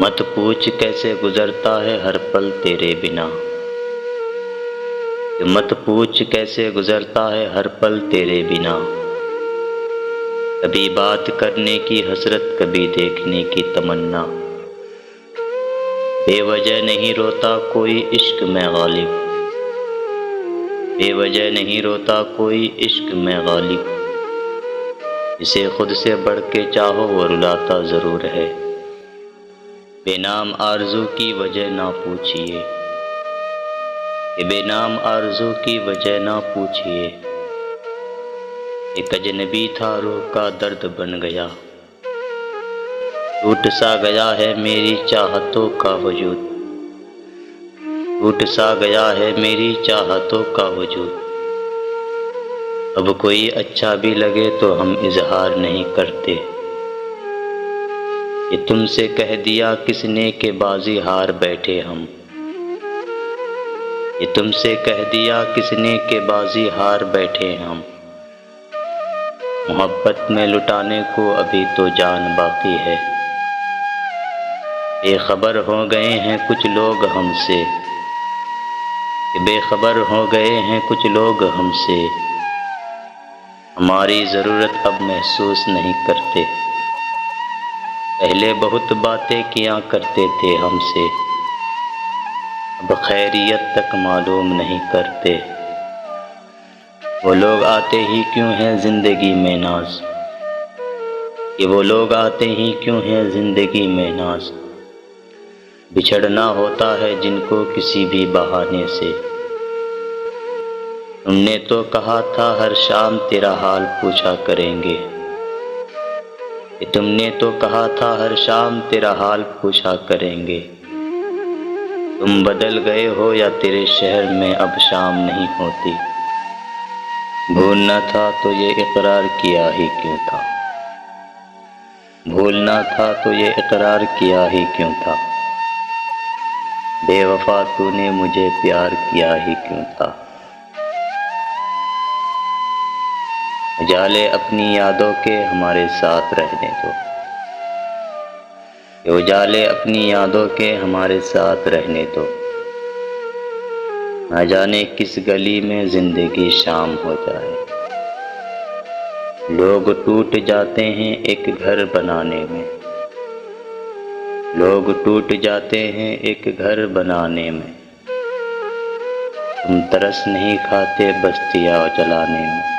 मत पूछ कैसे गुजरता है हर पल तेरे बिना। मत पूछ कैसे गुजरता है हर पल तेरे बिना। कभी बात करने की हसरत, कभी देखने की तमन्ना। बेवजह नहीं रोता कोई इश्क में गालिब, बेवजह नहीं रोता कोई इश्क में गालिब। इसे खुद से बढ़ के चाहो वो रुलाता ज़रूर है। बेनाम आरज़ू की वजह ना पूछिए, कि बेनाम आरज़ू की वजह ना पूछिए। एक अजनबी था रूह का दर्द बन गया, टूट सा गया है मेरी चाहतों का वजूद, टूट सा गया है मेरी चाहतों का वजूद। अब कोई अच्छा भी लगे तो हम इजहार नहीं करते। ये तुमसे कह दिया किसने के बाजी हार बैठे हम, ये तुमसे कह दिया किसने के बाजी हार बैठे हम। मोहब्बत में लुटाने को अभी तो जान बाकी है। बेखबर हो गए हैं कुछ लोग हमसे, बेखबर हो गए हैं कुछ लोग हमसे। हमारी ज़रूरत अब महसूस नहीं करते। पहले बहुत बातें किया करते थे हमसे, अब खैरियत तक मालूम नहीं करते। वो लोग आते ही क्यों हैं ज़िंदगी में नाज, कि वो लोग आते ही क्यों हैं ज़िंदगी में नाज। बिछड़ना होता है जिनको किसी भी बहाने से। तुमने तो कहा था हर शाम तेरा हाल पूछा करेंगे, कि तुमने तो कहा था हर शाम तेरा हाल पूछा करेंगे। तुम बदल गए हो या तेरे शहर में अब शाम नहीं होती। भूलना था तो ये इकरार किया ही क्यों था, भूलना था तो ये इकरार किया ही क्यों था। बेवफा तूने मुझे प्यार किया ही क्यों था। उजाले अपनी यादों के हमारे साथ रहने दो, उजाले अपनी यादों के हमारे साथ रहने दो। न जाने किस गली में जिंदगी शाम हो जाए। लोग टूट जाते हैं एक घर बनाने में, लोग टूट जाते हैं एक घर बनाने में। तुम तरस नहीं खाते बस्तियाँ जलाने में।